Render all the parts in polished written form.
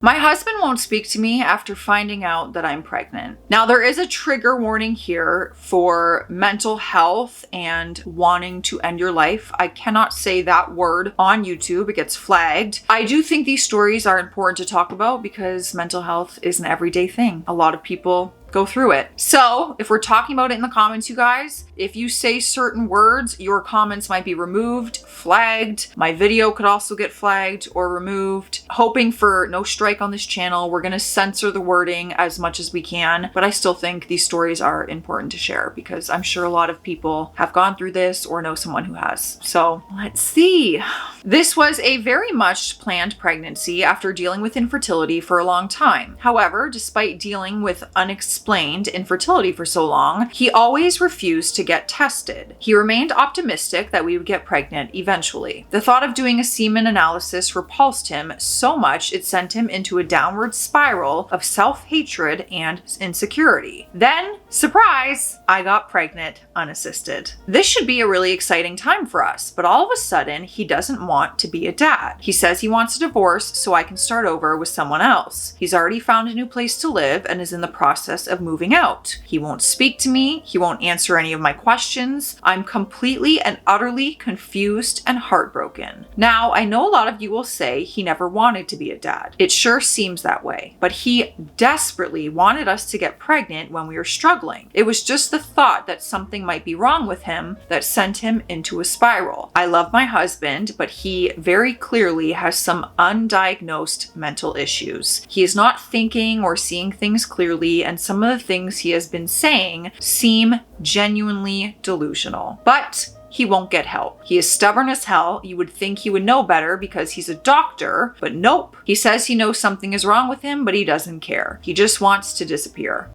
My husband won't speak to me after finding out that I'm pregnant. Now, there is a trigger warning here for mental health and wanting to end your life. I cannot say that word on YouTube. It gets flagged. I do think these stories are important to talk about because mental health is an everyday thing. A lot of people go through it. So if we're talking about it in the comments, you guys, if you say certain words, your comments might be removed, flagged. My video could also get flagged or removed. Hoping for no strike on this channel. We're going to censor the wording as much as we can, but I still think these stories are important to share because I'm sure a lot of people have gone through this or know someone who has. So let's see. This was a very much planned pregnancy after dealing with infertility for a long time. However, despite dealing with unexplained infertility for so long, he always refused to get tested. He remained optimistic that we would get pregnant eventually. The thought of doing a semen analysis repulsed him so much it sent him into a downward spiral of self-hatred and insecurity. Then, surprise, I got pregnant unassisted. This should be a really exciting time for us, but all of a sudden, he doesn't want to be a dad. He says he wants a divorce so I can start over with someone else. He's already found a new place to live and is in the process of moving out. He won't speak to me. He won't answer any of my questions. I'm completely and utterly confused and heartbroken. Now, I know a lot of you will say he never wanted to be a dad. It sure seems that way, but he desperately wanted us to get pregnant when we were struggling. It was just the thought that something might be wrong with him that sent him into a spiral. I love my husband, but he very clearly has some undiagnosed mental issues. He is not thinking or seeing things clearly, and some of the things he has been saying seem genuinely delusional. But he won't get help. He is stubborn as hell. You would think he would know better because he's a doctor, but nope. He says he knows something is wrong with him, but he doesn't care. He just wants to disappear.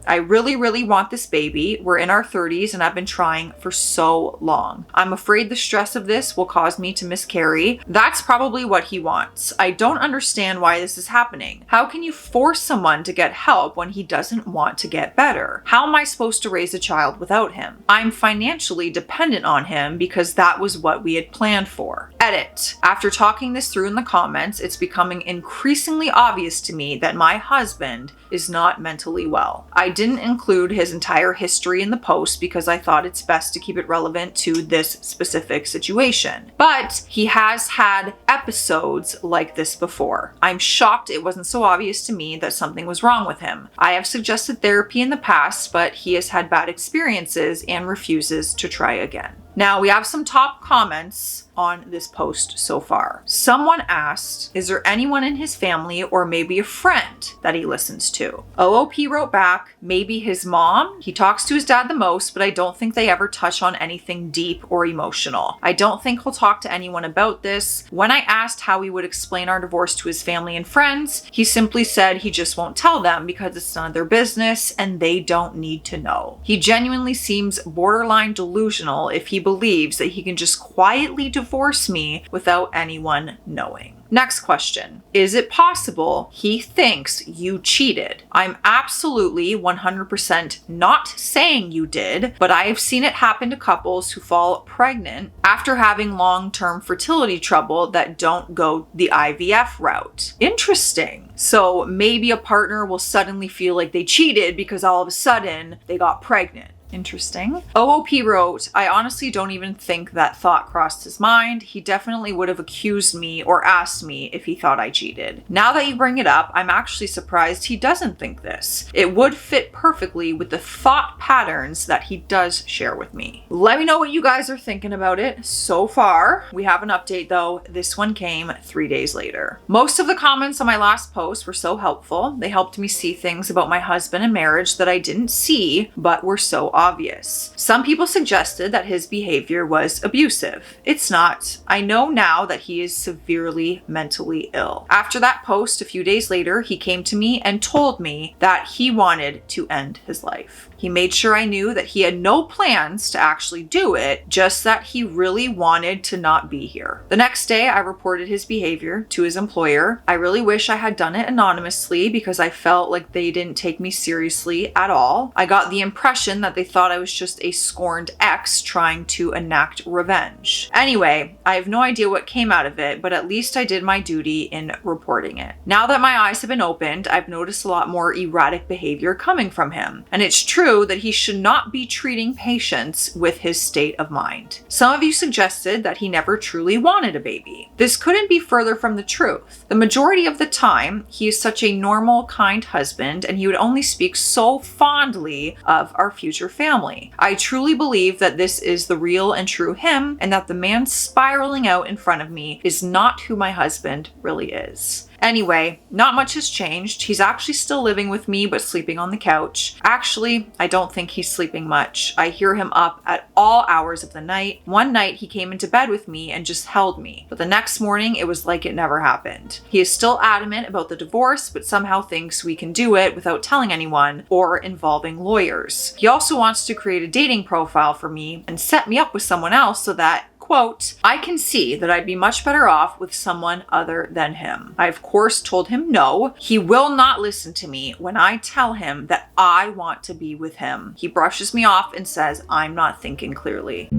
I really, really want this baby. We're in our 30s and I've been trying for so long. I'm afraid the stress of this will cause me to miscarry. That's probably what he wants. I don't understand why this is happening. How can you force someone to get help when he doesn't want to get better? How am I supposed to raise a child without him? I'm financially dependent on him because that was what we had planned for. Edit. After talking this through in the comments, it's becoming increasingly obvious to me that my husband is not mentally well. I didn't include his entire history in the post because I thought it's best to keep it relevant to this specific situation. But he has had episodes like this before. I'm shocked it wasn't so obvious to me that something was wrong with him. I have suggested therapy in the past, but he has had bad experiences and refuses to try again. Now, we have some top comments on this post so far. Someone asked, is there anyone in his family or maybe a friend that he listens to? OOP wrote back, maybe his mom. He talks to his dad the most, but I don't think they ever touch on anything deep or emotional. I don't think he'll talk to anyone about this. When I asked how he would explain our divorce to his family and friends, he simply said he just won't tell them because it's none of their business and they don't need to know. He genuinely seems borderline delusional if he believes that he can just quietly divorce me without anyone knowing. Next question. Is it possible he thinks you cheated? I'm absolutely 100% not saying you did, but I have seen it happen to couples who fall pregnant after having long-term fertility trouble that don't go the IVF route. Interesting. So maybe a partner will suddenly feel like they cheated because all of a sudden they got pregnant. Interesting. OOP wrote, I honestly don't even think that thought crossed his mind. He definitely would have accused me or asked me if he thought I cheated. Now that you bring it up, I'm actually surprised he doesn't think this. It would fit perfectly with the thought patterns that he does share with me. Let me know what you guys are thinking about it so far. We have an update though. This one came 3 days later. Most of the comments on my last post were so helpful. They helped me see things about my husband and marriage that I didn't see, but were so obvious. Some people suggested that his behavior was abusive. It's not. I know now that he is severely mentally ill. After that post, a few days later, he came to me and told me that he wanted to end his life. He made sure I knew that he had no plans to actually do it, just that he really wanted to not be here. The next day, I reported his behavior to his employer. I really wish I had done it anonymously because I felt like they didn't take me seriously at all. I got the impression that they thought I was just a scorned ex trying to enact revenge. Anyway, I have no idea what came out of it, but at least I did my duty in reporting it. Now that my eyes have been opened, I've noticed a lot more erratic behavior coming from him. And it's true that he should not be treating patients with his state of mind. Some of you suggested that he never truly wanted a baby. This couldn't be further from the truth. The majority of the time, he is such a normal, kind husband, and he would only speak so fondly of our future family. I truly believe that this is the real and true him, and that the man spiraling out in front of me is not who my husband really is. Anyway, not much has changed. He's actually still living with me, but sleeping on the couch. Actually, I don't think he's sleeping much. I hear him up at all hours of the night. One night he came into bed with me and just held me, but the next morning it was like it never happened. He is still adamant about the divorce, but somehow thinks we can do it without telling anyone or involving lawyers. He also wants to create a dating profile for me and set me up with someone else so that, quote, I can see that I'd be much better off with someone other than him. I, of course, told him no. He will not listen to me when I tell him that I want to be with him. He brushes me off and says, I'm not thinking clearly.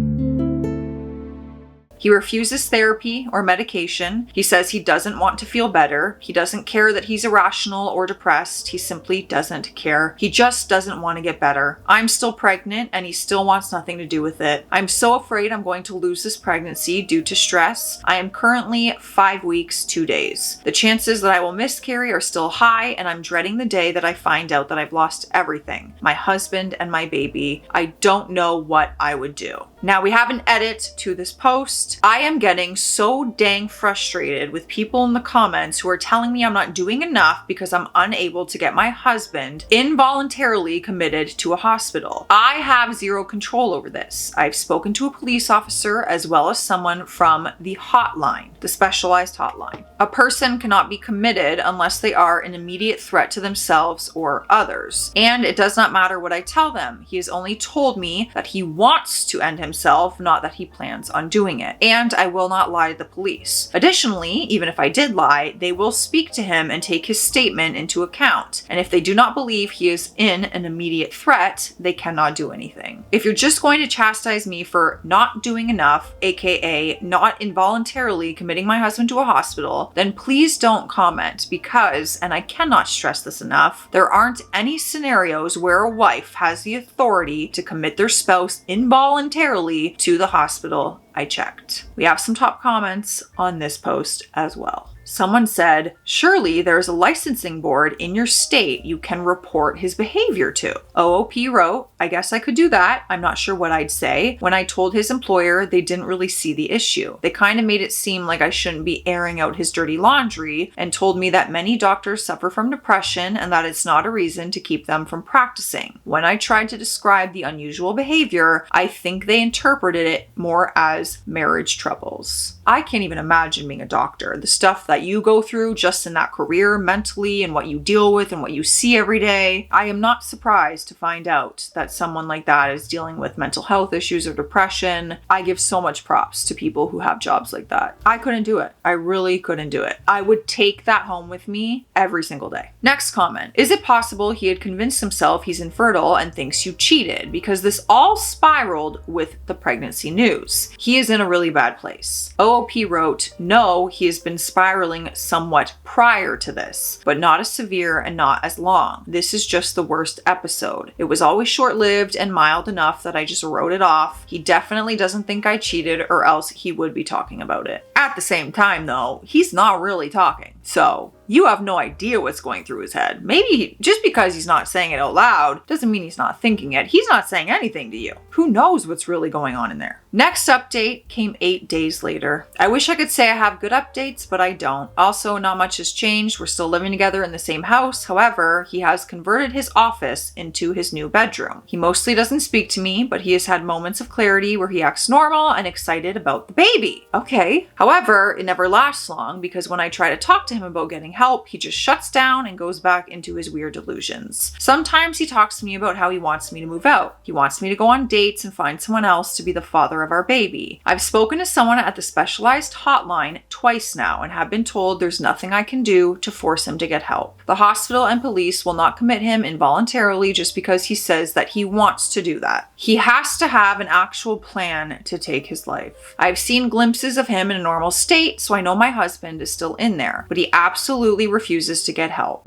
He refuses therapy or medication. He says he doesn't want to feel better. He doesn't care that he's irrational or depressed. He simply doesn't care. He just doesn't want to get better. I'm still pregnant and he still wants nothing to do with it. I'm so afraid I'm going to lose this pregnancy due to stress. I am currently 5 weeks, 2 days. The chances that I will miscarry are still high, and I'm dreading the day that I find out that I've lost everything. My husband and my baby. I don't know what I would do. Now we have an edit to this post. I am getting so dang frustrated with people in the comments who are telling me I'm not doing enough because I'm unable to get my husband involuntarily committed to a hospital. I have zero control over this. I've spoken to a police officer as well as someone from the hotline, the specialized hotline. A person cannot be committed unless they are an immediate threat to themselves or others. And it does not matter what I tell them. He has only told me that he wants to end himself, not that he plans on doing it. And I will not lie to the police. Additionally, even if I did lie, they will speak to him and take his statement into account. And if they do not believe he is in an immediate threat, they cannot do anything. If you're just going to chastise me for not doing enough, aka not involuntarily committing my husband to a hospital, then please don't comment because, and I cannot stress this enough, there aren't any scenarios where a wife has the authority to commit their spouse involuntarily to the hospital. I checked. We have some top comments on this post as well. Someone said, surely there's a licensing board in your state you can report his behavior to. OOP wrote, I guess I could do that. I'm not sure what I'd say. When I told his employer, they didn't really see the issue. They kind of made it seem like I shouldn't be airing out his dirty laundry and told me that many doctors suffer from depression and that it's not a reason to keep them from practicing. When I tried to describe the unusual behavior, I think they interpreted it more as marriage troubles. I can't even imagine being a doctor. The stuff that you go through just in that career mentally and what you deal with and what you see every day. I am not surprised to find out that someone like that is dealing with mental health issues or depression. I give so much props to people who have jobs like that. I couldn't do it. I really couldn't do it. I would take that home with me every single day. Next comment. Is it possible he had convinced himself he's infertile and thinks you cheated? Because this all spiraled with the pregnancy news. He is in a really bad place. OOP wrote, no, he has been spiraling somewhat prior to this, but not as severe and not as long. This is just the worst episode. It was always short-lived and mild enough that I just wrote it off. He definitely doesn't think I cheated, or else he would be talking about it. At the same time though, he's not really talking. So you have no idea what's going through his head. Maybe just because he's not saying it out loud doesn't mean he's not thinking it. He's not saying anything to you. Who knows what's really going on in there? Next update came 8 days later. I wish I could say I have good updates, but I don't. Also, not much has changed. We're still living together in the same house. However, he has converted his office into his new bedroom. He mostly doesn't speak to me, but he has had moments of clarity where he acts normal and excited about the baby. Okay. However, it never lasts long because when I try to talk to him about getting help, he just shuts down and goes back into his weird delusions. Sometimes he talks to me about how he wants me to move out. He wants me to go on dates and find someone else to be the father of our baby. I've spoken to someone at the specialized hotline twice now and have been told there's nothing I can do to force him to get help. The hospital and police will not commit him involuntarily just because he says that he wants to do that. He has to have an actual plan to take his life. I've seen glimpses of him in a normal state, so I know my husband is still in there, but he absolutely refuses to get help.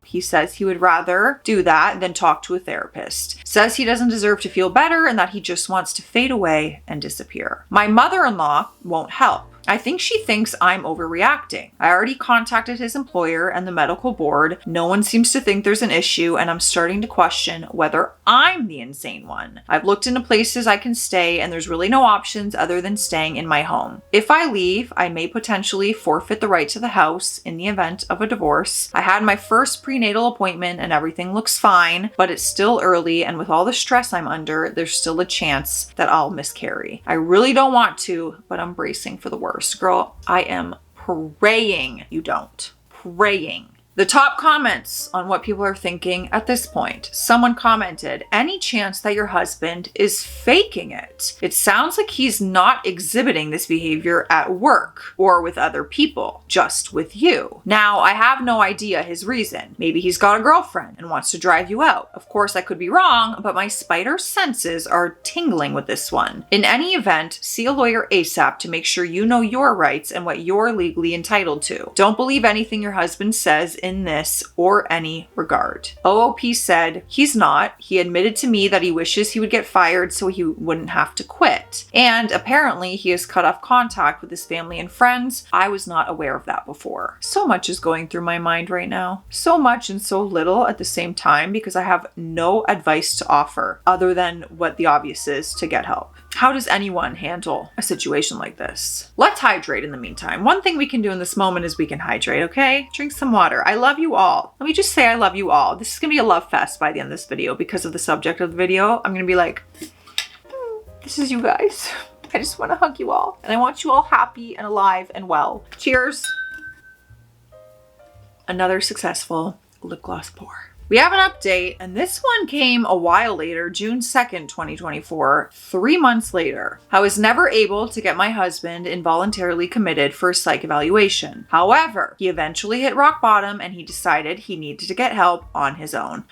He says he would rather do that than talk to a therapist. Says he doesn't deserve to feel better and that he just wants to fade away and disappear. My mother-in-law won't help. I think she thinks I'm overreacting. I already contacted his employer and the medical board. No one seems to think there's an issue, and I'm starting to question whether I'm the insane one. I've looked into places I can stay, and there's really no options other than staying in my home. If I leave, I may potentially forfeit the right to the house in the event of a divorce. I had my first prenatal appointment and everything looks fine, but it's still early, and with all the stress I'm under, there's still a chance that I'll miscarry. I really don't want to, but I'm bracing for the worst. Girl, I am praying you don't. Praying. The top comments on what people are thinking at this point. Someone commented, any chance that your husband is faking it? It sounds like he's not exhibiting this behavior at work or with other people, just with you. Now, I have no idea his reason. Maybe he's got a girlfriend and wants to drive you out. Of course, I could be wrong, but my spider senses are tingling with this one. In any event, see a lawyer ASAP to make sure you know your rights and what you're legally entitled to. Don't believe anything your husband says in this or any regard. OOP said he's not. He admitted to me that he wishes he would get fired so he wouldn't have to quit. And apparently he has cut off contact with his family and friends. I was not aware of that before. So much is going through my mind right now. So much and so little at the same time because I have no advice to offer other than what the obvious is to get help. How does anyone handle a situation like this? Let's hydrate in the meantime. One thing we can do in this moment is we can hydrate, okay? Drink some water. I love you all. Let me just say I love you all. This is gonna be a love fest by the end of this video because of the subject of the video. I'm gonna be like, this is you guys. I just wanna hug you all. And I want you all happy and alive and well. Cheers. Another successful lip gloss pour. We have an update, and this one came a while later, June 2nd, 2024, 3 months later. I was never able to get my husband involuntarily committed for a psych evaluation. However, he eventually hit rock bottom and he decided he needed to get help on his own.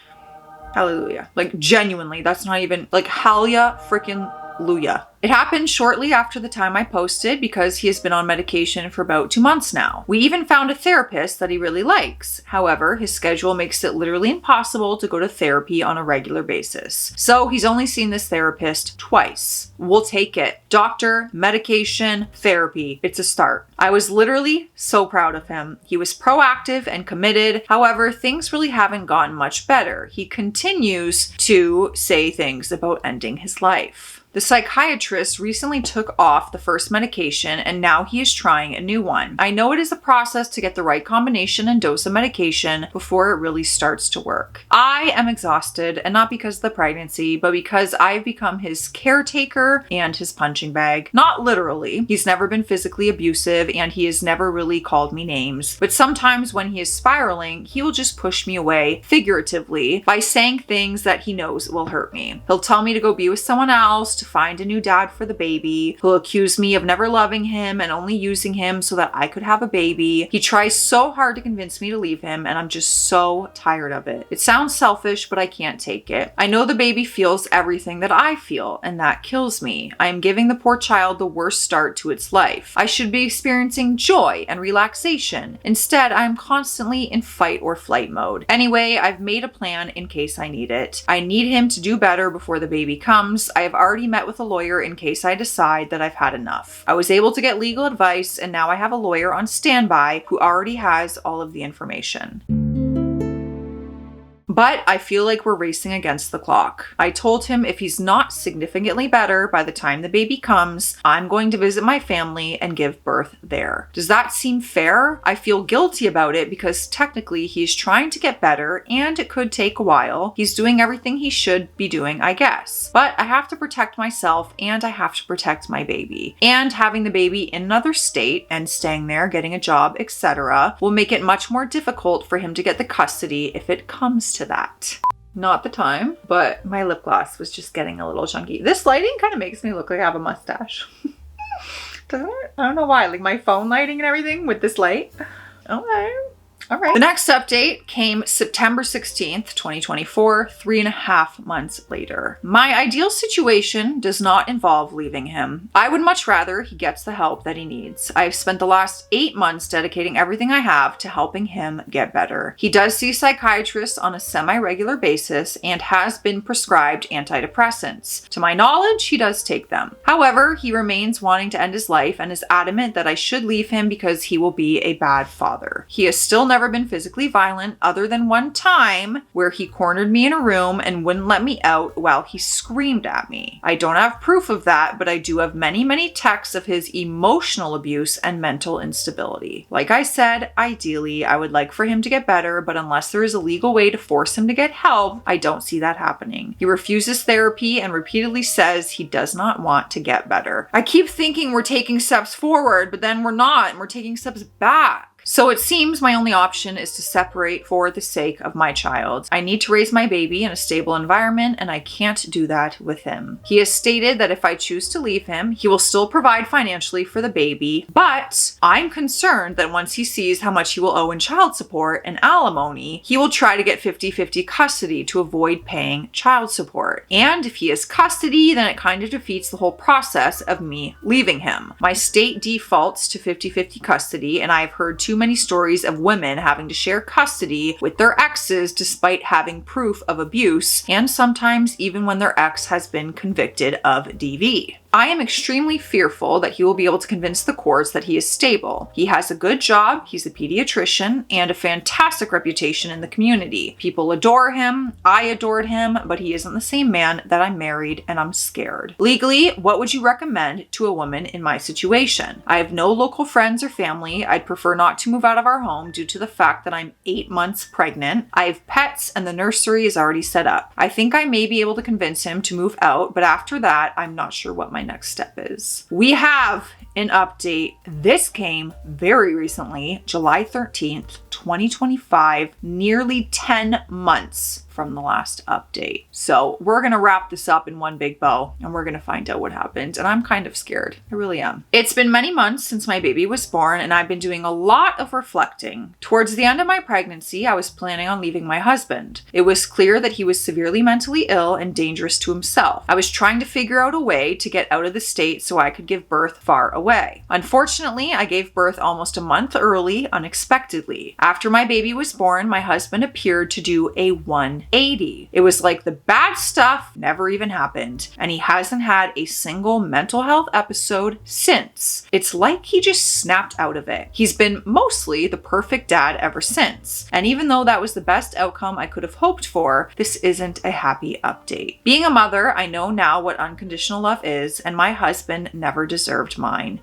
Hallelujah. Like, genuinely, that's not even, like, hallelujah freaking Luya. It happened shortly after the time I posted because he has been on medication for about 2 months now. We even found a therapist that he really likes. However, his schedule makes it literally impossible to go to therapy on a regular basis. So he's only seen this therapist twice. We'll take it. Doctor, medication, therapy. It's a start. I was literally so proud of him. He was proactive and committed. However, things really haven't gotten much better. He continues to say things about ending his life. The psychiatrist recently took off the first medication and now he is trying a new one. I know it is a process to get the right combination and dose of medication before it really starts to work. I am exhausted, and not because of the pregnancy, but because I've become his caretaker and his punching bag. Not literally. He's never been physically abusive and he has never really called me names. But sometimes when he is spiraling, he will just push me away figuratively by saying things that he knows will hurt me. He'll tell me to go be with someone else, to find a new dad for the baby. He'll accuse me of never loving him and only using him so that I could have a baby. He tries so hard to convince me to leave him, and I'm just so tired of it. It sounds selfish, but I can't take it. I know the baby feels everything that I feel, and that kills me. I am giving the poor child the worst start to its life. I should be experiencing joy and relaxation. Instead, I am constantly in fight or flight mode. Anyway, I've made a plan in case I need it. I need him to do better before the baby comes. I have already met with a lawyer in case I decide that I've had enough. I was able to get legal advice, and now I have a lawyer on standby who already has all of the information. But I feel like we're racing against the clock. I told him if he's not significantly better by the time the baby comes, I'm going to visit my family and give birth there. Does that seem fair? I feel guilty about it because technically he's trying to get better and it could take a while. He's doing everything he should be doing, I guess. But I have to protect myself and I have to protect my baby. And having the baby in another state and staying there, getting a job, etc., will make it much more difficult for him to get the custody if it comes to that. Not the time, but my lip gloss was just getting a little chunky. This lighting kind of makes me look like I have a mustache. Doesn't it? I don't know why. Like my phone lighting and everything with this light. Okay. All right. The next update came September 16th, 2024, 3.5 months later. My ideal situation does not involve leaving him. I would much rather he gets the help that he needs. I've spent the last 8 months dedicating everything I have to helping him get better. He does see psychiatrists on a semi-regular basis and has been prescribed antidepressants. To my knowledge, he does take them. However, he remains wanting to end his life and is adamant that I should leave him because he will be a bad father. He has still never been physically violent other than one time where he cornered me in a room and wouldn't let me out while he screamed at me. I don't have proof of that, but I do have many texts of his emotional abuse and mental instability. Like I said, ideally, I would like for him to get better, but unless there is a legal way to force him to get help, I don't see that happening. He refuses therapy and repeatedly says he does not want to get better. I keep thinking we're taking steps forward, but then we're not, and we're taking steps back. So it seems my only option is to separate for the sake of my child. I need to raise my baby in a stable environment and I can't do that with him. He has stated that if I choose to leave him, he will still provide financially for the baby, but I'm concerned that once he sees how much he will owe in child support and alimony, he will try to get 50-50 custody to avoid paying child support. And if he has custody, then it kind of defeats the whole process of me leaving him. My state defaults to 50-50 custody and I've heard too many stories of women having to share custody with their exes despite having proof of abuse, and sometimes even when their ex has been convicted of DV. I am extremely fearful that he will be able to convince the courts that he is stable. He has a good job, he's a pediatrician, and a fantastic reputation in the community. People adore him, I adored him, but he isn't the same man that I'm married and I'm scared. Legally, what would you recommend to a woman in my situation? I have no local friends or family. I'd prefer not to move out of our home due to the fact that I'm 8 months pregnant. I have pets and the nursery is already set up. I think I may be able to convince him to move out, but after that, I'm not sure what my next step is. We have an update. This came very recently, July 13th, 2025, nearly 10 months from the last update. So we're gonna wrap this up in one big bow and we're gonna find out what happened. And I'm kind of scared. I really am. It's been many months since my baby was born and I've been doing a lot of reflecting. Towards the end of my pregnancy, I was planning on leaving my husband. It was clear that he was severely mentally ill and dangerous to himself. I was trying to figure out a way to get out of the state so I could give birth far away. Unfortunately, I gave birth almost a month early, unexpectedly. After my baby was born, my husband appeared to do a 180. It was like the bad stuff never even happened, and he hasn't had a single mental health episode since. It's like he just snapped out of it. He's been mostly the perfect dad ever since, and even though that was the best outcome I could have hoped for, this isn't a happy update. Being a mother, I know now what unconditional love is, and my husband never deserved mine.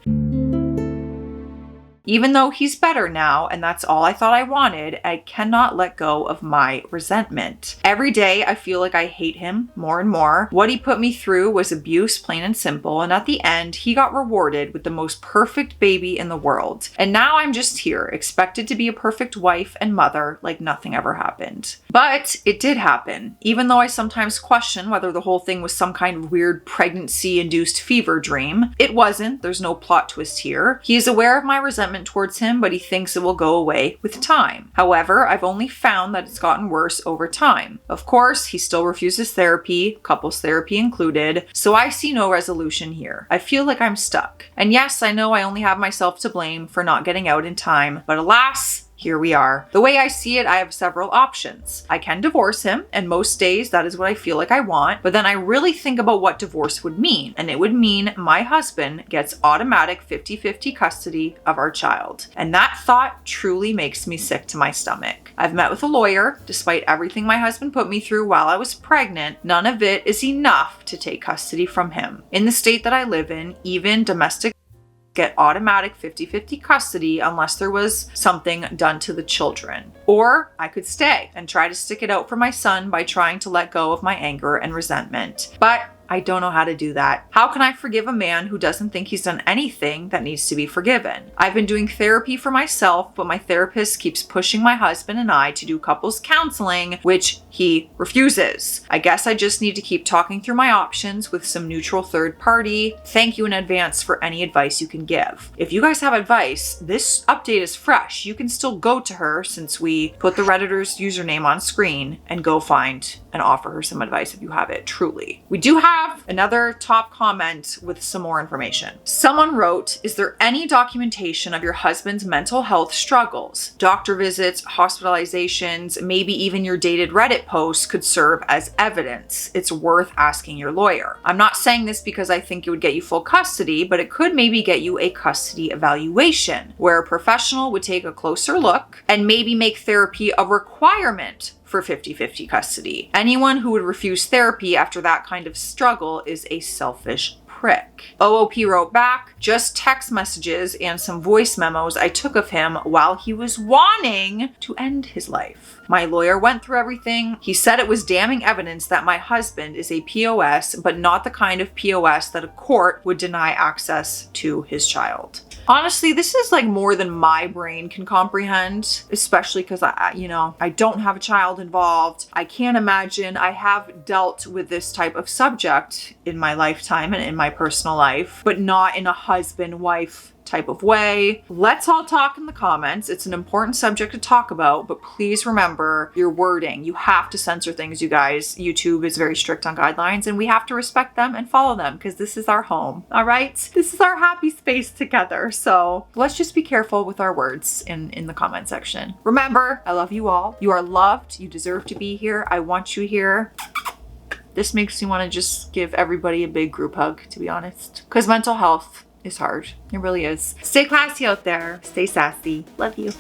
Even though he's better now, and that's all I thought I wanted, I cannot let go of my resentment. Every day, I feel like I hate him more and more. What he put me through was abuse, plain and simple, and at the end, he got rewarded with the most perfect baby in the world. And now I'm just here, expected to be a perfect wife and mother like nothing ever happened. But it did happen, even though I sometimes question whether the whole thing was some kind of weird pregnancy-induced fever dream. It wasn't. There's no plot twist here. He is aware of my resentment towards him, but he thinks it will go away with time. However, I've only found that it's gotten worse over time. Of course, he still refuses therapy, couples therapy included, so I see no resolution here. I feel like I'm stuck. And yes, I know I only have myself to blame for not getting out in time, but alas, here we are. The way I see it, I have several options. I can divorce him, and most days that is what I feel like I want, but then I really think about what divorce would mean, and it would mean my husband gets automatic 50-50 custody of our child. And that thought truly makes me sick to my stomach. I've met with a lawyer. Despite everything my husband put me through while I was pregnant, none of it is enough to take custody from him. In the state that I live in, even domestic get automatic 50-50 custody unless there was something done to the children. Or I could stay and try to stick it out for my son by trying to let go of my anger and resentment. But I don't know how to do that. How can I forgive a man who doesn't think he's done anything that needs to be forgiven? I've been doing therapy for myself, but my therapist keeps pushing my husband and I to do couples counseling, which he refuses. I guess I just need to keep talking through my options with some neutral third party. Thank you in advance for any advice you can give. If you guys have advice, this update is fresh. You can still go to her since we put the Redditor's username on screen and go find and offer her some advice if you have it, truly. We do have another top comment with some more information. Someone wrote, is there any documentation of your husband's mental health struggles? Doctor visits, hospitalizations, maybe even your dated Reddit posts could serve as evidence. It's worth asking your lawyer. I'm not saying this because I think it would get you full custody, but it could maybe get you a custody evaluation where a professional would take a closer look and maybe make therapy a requirement for 50-50 custody. Anyone who would refuse therapy after that kind of struggle is a selfish prick. OOP wrote back, just text messages and some voice memos I took of him while he was wanting to end his life. My lawyer went through everything. He said it was damning evidence that my husband is a POS, but not the kind of POS that a court would deny access to his child. Honestly, this is like more than my brain can comprehend, especially because I don't have a child involved. I can't imagine. I have dealt with this type of subject in my lifetime and in my personal life, but not in a husband-wife type of way. Let's all talk in the comments. It's an important subject to talk about, but please remember your wording. You have to censor things, you guys. YouTube is very strict on guidelines and we have to respect them and follow them because this is our home, all right? This is our happy space together. So let's just be careful with our words in the comment section. Remember, I love you all. You are loved. You deserve to be here. I want you here. This makes me want to just give everybody a big group hug, to be honest, because mental health is hard. It really is. Stay classy out there. Stay sassy. Love you.